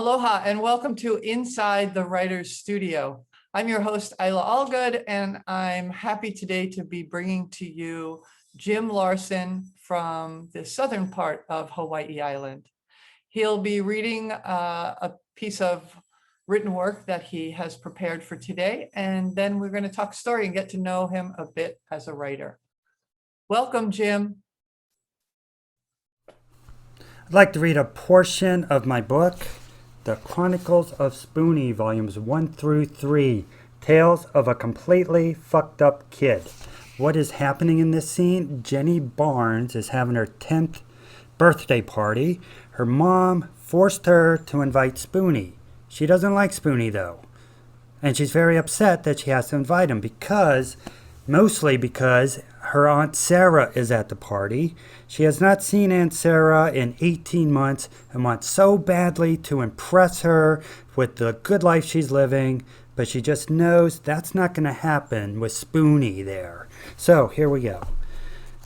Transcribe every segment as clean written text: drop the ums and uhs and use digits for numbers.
Aloha and welcome to Inside the Writer's Studio. I'm your host, Eila Algood, and I'm happy today to be bringing to you Jim Larsen from the southern part of Hawaii Island. He'll be reading a piece of written work that he has prepared for today, and then we're going to talk story and get to know him a bit as a writer. Welcome, Jim. I'd like to read a portion of my book, The Chronicles of Spoonie, volumes 1 through 3, Tales of a Completely Fucked Up Kid. What is happening in this scene? Jenny Barnes is having her 10th birthday party. Her mom forced her to invite Spoonie. She doesn't like Spoonie, though. And she's very upset that she has to invite him mostly because her Aunt Sarah is at the party. She has not seen Aunt Sarah in 18 months and wants so badly to impress her with the good life she's living, but she just knows that's not going to happen with Spoonie there. So here we go.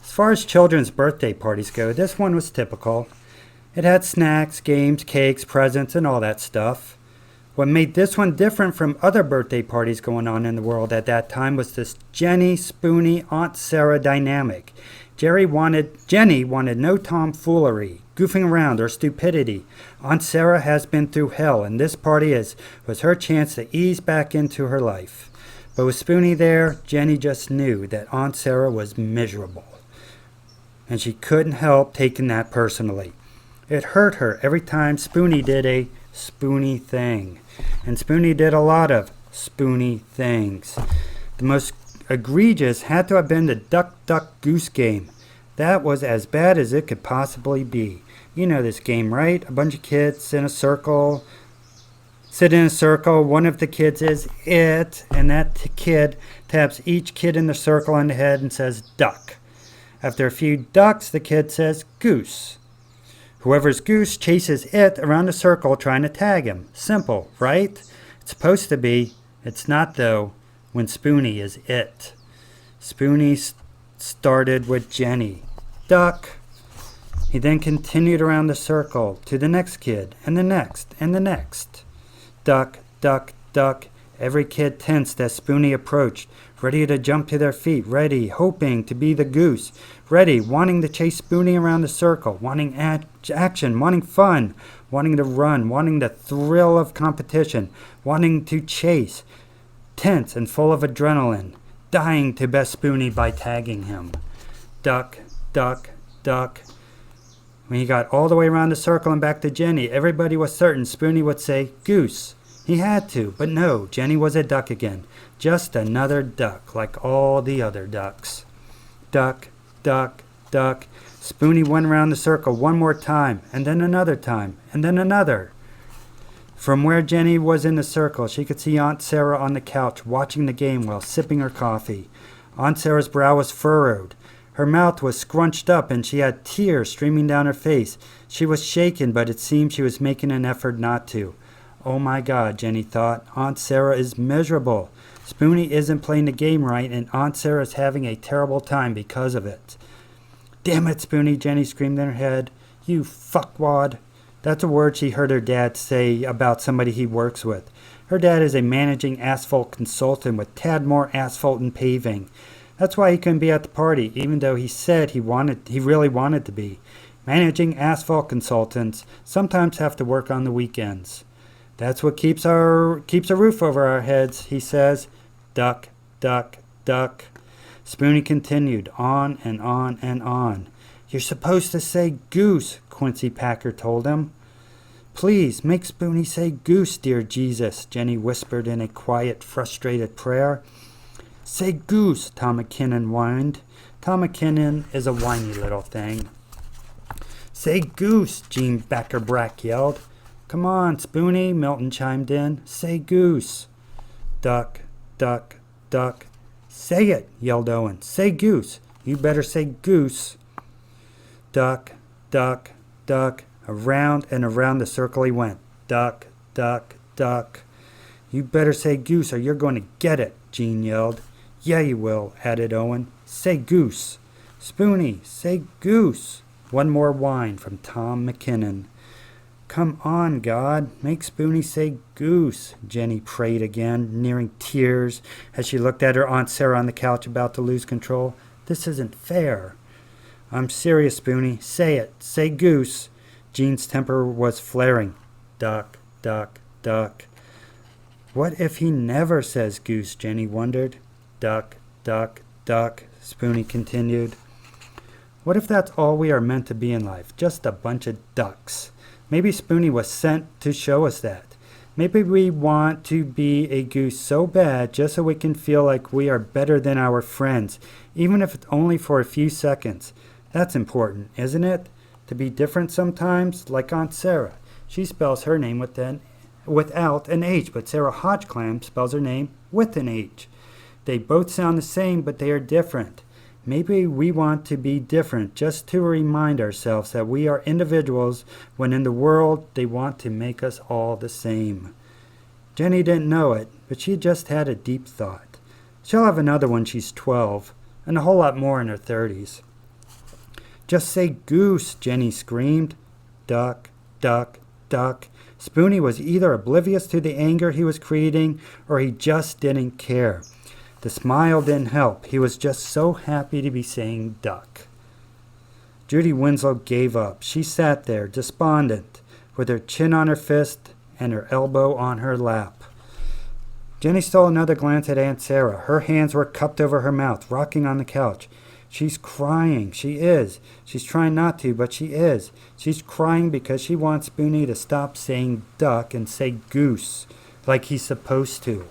As far as children's birthday parties go, this one was typical. It had snacks, games, cakes, presents, and all that stuff. What made this one different from other birthday parties going on in the world at that time was this Jenny, Spoonie, Aunt Sarah dynamic. Jenny wanted no tomfoolery, goofing around, or stupidity. Aunt Sarah has been through hell, and this party was her chance to ease back into her life. But with Spoonie there, Jenny just knew that Aunt Sarah was miserable. And she couldn't help taking that personally. It hurt her every time Spoonie did a Spoonie thing. And Spoonie did a lot of Spoonie things. The most egregious had to have been the duck, duck, goose game. That was as bad as it could possibly be. You know this game, right? A bunch of kids sit in a circle. One of the kids is it, and that kid taps each kid in the circle on the head and says duck. After a few ducks, the kid says goose. Whoever's goose chases it around the circle trying to tag him. Simple, right? It's supposed to be. It's not, though, when Spoonie is it. Spoonie started with Jenny. Duck. He then continued around the circle to the next kid, and the next, and the next. Duck, duck, duck. Every kid tensed as Spoonie approached, ready to jump to their feet, ready, hoping to be the goose, ready, wanting to chase Spoonie around the circle, wanting action, wanting fun, wanting to run, wanting the thrill of competition, wanting to chase, tense and full of adrenaline, dying to best Spoonie by tagging him. Duck, duck, duck. When he got all the way around the circle and back to Jenny, everybody was certain Spoonie would say, goose. He had to, but no, Jenny was a duck again. Just another duck, like all the other ducks. Duck, duck, duck. Spoonie went around the circle one more time, and then another time, and then another. From where Jenny was in the circle, she could see Aunt Sarah on the couch watching the game while sipping her coffee. Aunt Sarah's brow was furrowed. Her mouth was scrunched up, and she had tears streaming down her face. She was shaken, but it seemed she was making an effort not to. Oh my God, Jenny thought. Aunt Sarah is miserable. Spoonie isn't playing the game right, and Aunt Sarah is having a terrible time because of it. Damn it, Spoonie, Jenny screamed in her head. You fuckwad. That's a word she heard her dad say about somebody he works with. Her dad is a managing asphalt consultant with Tadmore Asphalt and Paving. That's why he couldn't be at the party, even though he said he really wanted to be. Managing asphalt consultants sometimes have to work on the weekends. That's what keeps a roof over our heads, he says. Duck, duck, duck. Spoonie continued on and on and on. You're supposed to say goose, Quincy Packer told him. Please, make Spoonie say goose, dear Jesus, Jenny whispered in a quiet, frustrated prayer. Say goose, Tom McKinnon whined. Tom McKinnon is a whiny little thing. Say goose, Gene Backerbrack yelled. Come on, Spoonie, Milton chimed in. Say goose. Duck, duck, duck. Say it, yelled Owen. Say goose. You better say goose. Duck, duck, duck. Around and around the circle he went. Duck, duck, duck. You better say goose or you're going to get it, Gene yelled. Yeah, you will, added Owen. Say goose. Spoonie, say goose. One more whine from Tom McKinnon. Come on, God, make Spoonie say goose, Jenny prayed again, nearing tears as she looked at her Aunt Sarah on the couch about to lose control. This isn't fair. I'm serious, Spoonie. Say it. Say goose. Jean's temper was flaring. Duck, duck, duck. What if he never says goose, Jenny wondered. Duck, duck, duck, Spoonie continued. What if that's all we are meant to be in life? Just a bunch of ducks. Maybe Spoonie was sent to show us that. Maybe we want to be a goose so bad just so we can feel like we are better than our friends, even if it's only for a few seconds. That's important, isn't it? To be different sometimes, like Aunt Sarah. She spells her name without an H, but Sarah Hodgeclam spells her name with an H. They both sound the same, but they are different. Maybe we want to be different just to remind ourselves that we are individuals when in the world they want to make us all the same. Jenny didn't know it, but she just had a deep thought. She'll have another when she's 12, and a whole lot more in her 30s. Just say goose, Jenny screamed. Duck, duck, duck. Spoonie was either oblivious to the anger he was creating, or he just didn't care. The smile didn't help. He was just so happy to be saying duck. Judy Winslow gave up. She sat there, despondent, with her chin on her fist and her elbow on her lap. Jenny stole another glance at Aunt Sarah. Her hands were cupped over her mouth, rocking on the couch. She's crying. She is. She's trying not to, but she is. She's crying because she wants Spoonie to stop saying duck and say goose, like he's supposed to.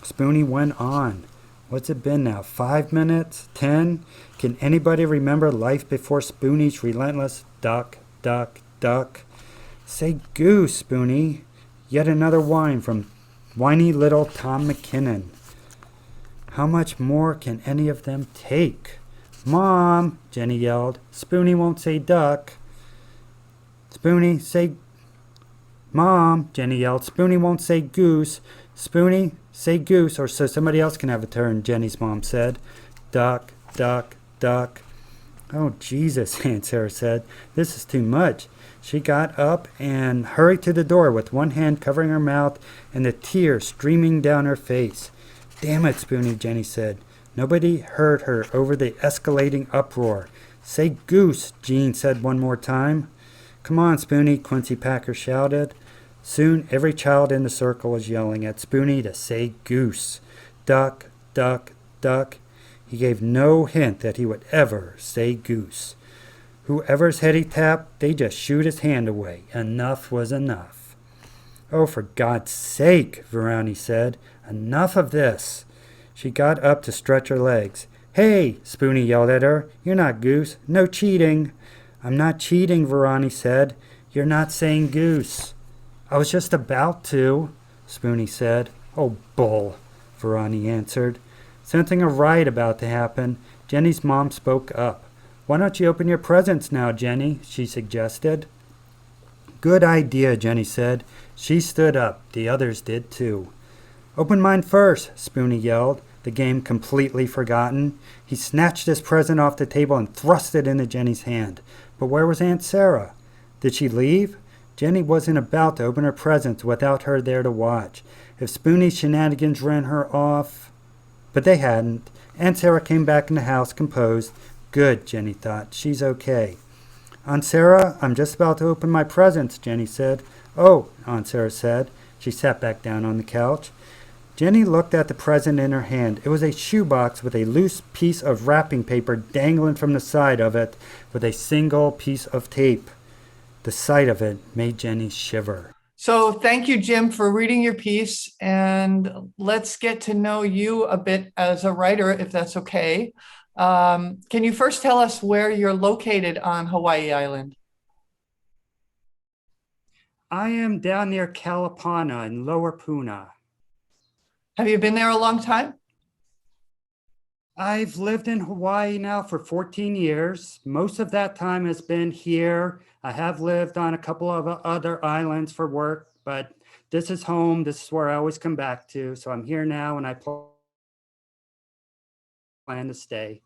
Spoonie went on. What's it been now? 5 minutes? 10? Can anybody remember life before Spoonie's relentless duck, duck, duck? Say goose, Spoonie. Yet another whine from whiny little Tom McKinnon. How much more can any of them take? Mom, Jenny yelled. Spoonie won't say duck. Spoonie, say... Mom, Jenny yelled. Spoonie won't say goose. Spoonie, say goose, or so somebody else can have a turn, Jenny's mom said. Duck, duck, duck. Oh, Jesus, Aunt Sarah said. This is too much. She got up and hurried to the door with one hand covering her mouth and the tears streaming down her face. Damn it, Spoonie, Jenny said. Nobody heard her over the escalating uproar. Say goose, Jean said one more time. Come on, Spoonie, Quincy Packer shouted. Soon every child in the circle was yelling at Spoonie to say goose. Duck, duck, duck. He gave no hint that he would ever say goose. Whoever's head he tapped, they just shoot his hand away. Enough was enough. Oh, for God's sake, Verani said. Enough of this. She got up to stretch her legs. Hey, Spoonie yelled at her. You're not goose. No cheating. I'm not cheating, Verani said. You're not saying goose. I was just about to, Spoonie said. Oh, bull, Verani answered. Sensing a riot about to happen, Jenny's mom spoke up. Why don't you open your presents now, Jenny? She suggested. Good idea, Jenny said. She stood up. The others did too. Open mine first, Spoonie yelled, the game completely forgotten. He snatched his present off the table and thrust it into Jenny's hand. But where was Aunt Sarah? Did she leave? Jenny wasn't about to open her presents without her there to watch. If Spoonie's shenanigans ran her off... But they hadn't. Aunt Sarah came back in the house composed. Good, Jenny thought. She's okay. Aunt Sarah, I'm just about to open my presents, Jenny said. Oh, Aunt Sarah said. She sat back down on the couch. Jenny looked at the present in her hand. It was a shoebox with a loose piece of wrapping paper dangling from the side of it with a single piece of tape. The sight of it made Jenny shiver. So thank you, Jim, for reading your piece. And let's get to know you a bit as a writer, if that's okay. Can you first tell us where you're located on Hawaii Island? I am down near Kalapana in Lower Puna. Have you been there a long time? I've lived in Hawaii now for 14 years. Most of that time has been here. I have lived on a couple of other islands for work, but this is home. This is where I always come back to. So I'm here now and I plan to stay.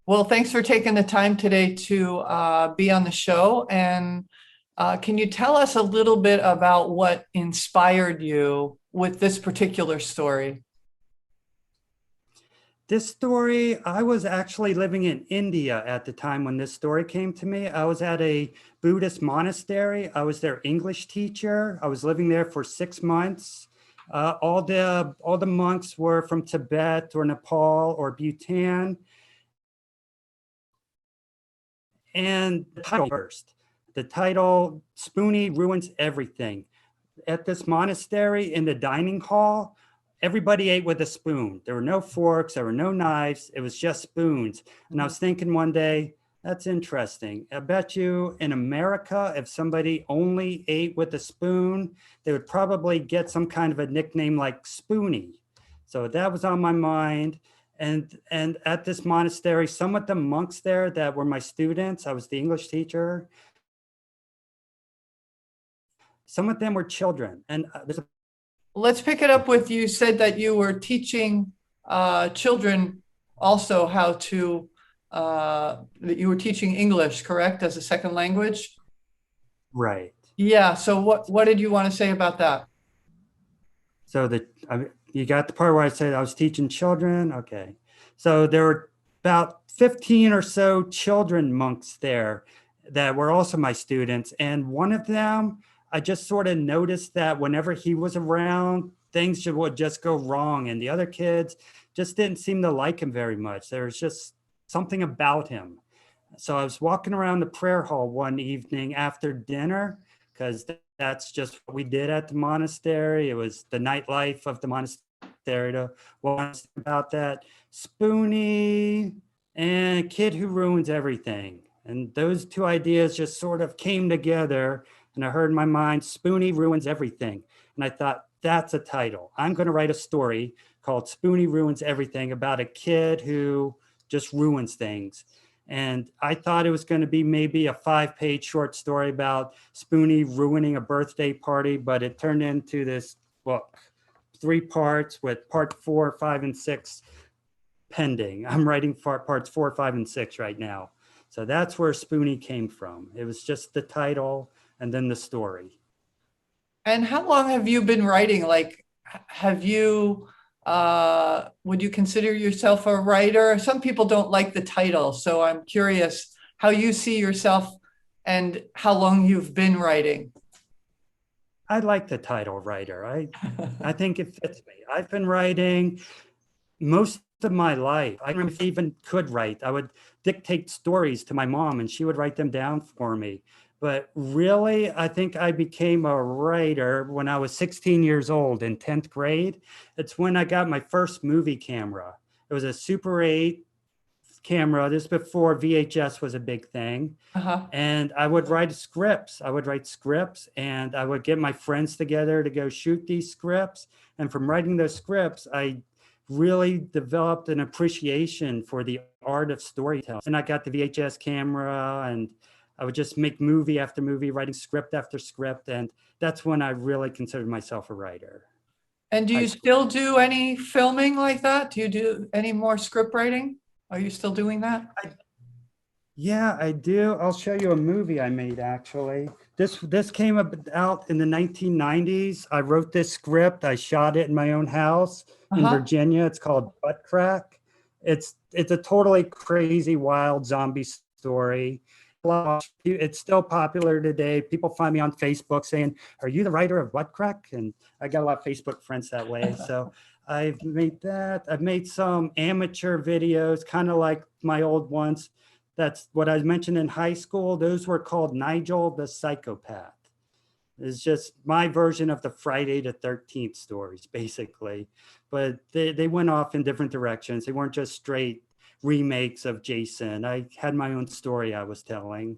Well, thanks for taking the time today to be on the show. And Can you tell us a little bit about what inspired you with this particular story? This story, I was actually living in India at the time when this story came to me. I was at a Buddhist monastery. I was their English teacher. I was living there for 6 months. All the monks were from Tibet or Nepal or Bhutan. And the title first. The title, Spoonie Ruins Everything. At this monastery in the dining hall, everybody ate with a spoon. There were no forks, there were no knives, it was just spoons. And I was thinking one day, that's interesting. I bet you in America, if somebody only ate with a spoon, they would probably get some kind of a nickname like Spoonie. So that was on my mind. And at this monastery, some of the monks there that were my students, I was the English teacher, some of them were children. And there's a Let's pick it up with you said that you were teaching children also how to, that you were teaching English, correct, as a second language? right. Yeah, so what did you want to say about that? So you got the part where I said I was teaching children. Okay. So there were about 15 or so children monks there that were also my students. And one of them, I just sort of noticed that whenever he was around, things would just go wrong. And the other kids just didn't seem to like him very much. There was just something about him. So I was walking around the prayer hall one evening after dinner because that's just what we did at the monastery. It was the nightlife of the monastery to want about that. Spoonie and Kid Who Ruins Everything. And those two ideas just sort of came together. And I heard in my mind, Spoonie Ruins Everything. And I thought, that's a title. I'm going to write a story called Spoonie Ruins Everything about a kid who just ruins things. And I thought it was going to be maybe a 5-page short story about Spoonie ruining a birthday party, but it turned into this book, 3 parts with part 4, 5, and 6 pending. I'm writing parts 4, 5, and 6 right now. So that's where Spoonie came from. It was just the title and then the story. And how long have you been writing? Like, have you, would you consider yourself a writer? Some people don't like the title, so I'm curious how you see yourself and how long you've been writing. I like the title writer. I think it fits me. I've been writing most of my life. I remember if I even could write, I would dictate stories to my mom and she would write them down for me. But really, I think I became a writer when I was 16 years old in 10th grade. It's when I got my first movie camera. It was a Super 8 camera. This before VHS was a big thing. Uh-huh. And I would write scripts. I would write scripts and I would get my friends together to go shoot these scripts. And from writing those scripts, I really developed an appreciation for the art of storytelling. And I got the VHS camera and I would just make movie after movie, writing script after script. And that's when I really considered myself a writer. And do High you school. still do any filming like that? Do you do any more script writing? Are you still doing that? Yeah, I do. I'll show you a movie I made actually. This came out in the 1990s. I wrote this script. I shot it in my own house in Uh-huh. Virginia. It's called Butt Crack. It's a totally crazy, wild zombie story. It's still popular today. People find me on Facebook saying, "Are you the writer of Butt Crack?" And I got a lot of Facebook friends that way. So I've made that. I've made some amateur videos, kind of like my old ones. That's what I mentioned in high school. Those were called Nigel the Psychopath. It's just my version of the Friday the 13th stories, basically. But they went off in different directions. They weren't just straight remakes of Jason. I had my own story I was telling.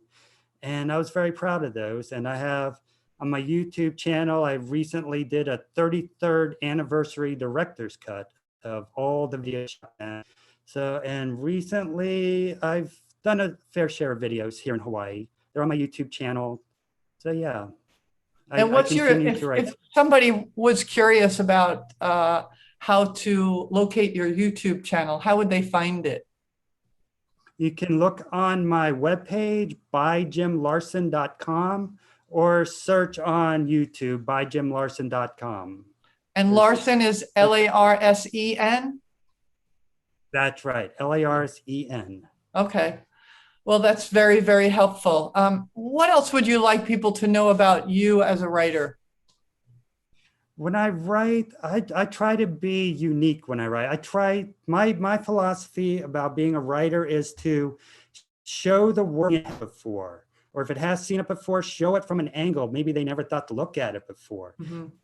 And I was very proud of those. And I have on my YouTube channel, I recently did a 33rd anniversary director's cut of all the videos. So, and recently I've done a fair share of videos here in Hawaii. They're on my YouTube channel. So yeah, And I what's your, continue to write. if somebody was curious about how to locate your YouTube channel, how would they find it? You can look on my webpage, byjimlarsen.com, or search on YouTube by jimlarsen.com. And Larsen is Larsen? That's right, Larsen. Okay. Well, that's very, very helpful. What else would you like people to know about you as a writer? When I write, I try to be unique when I write. My philosophy about being a writer is to show the world before, or if it has seen it before, show it from an angle maybe they never thought to look at it before.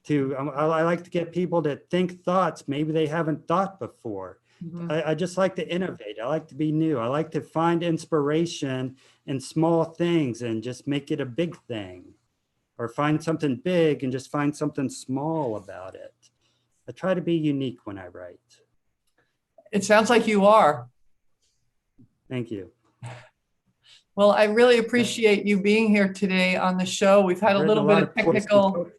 I like to get people to think thoughts maybe they haven't thought before. I just like to innovate. I like to be new. I like to find inspiration in small things and just make it a big thing, or find something big and just find something small about it. I try to be unique when I write. It sounds like you are. Thank you. Well, I really appreciate you being here today on the show. We've had a little bit of technical,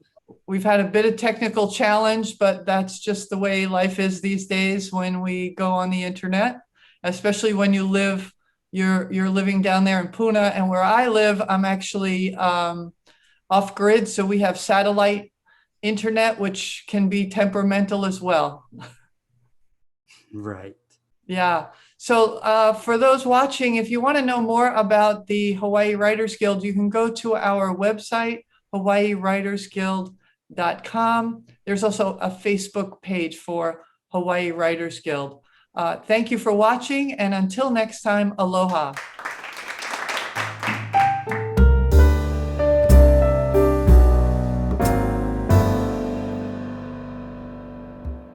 we've had a bit of technical challenge, but that's just the way life is these days when we go on the internet, especially when you live, you're living down there in Pune, and where I live, I'm actually off grid. So we have satellite internet, which can be temperamental as well. Right. Yeah. So for those watching, if you want to know more about the Hawaii Writers Guild, you can go to our website, hawaiiwritersguild.com. There's also a Facebook page for Hawaii Writers Guild. Thank you for watching, and until next time, aloha.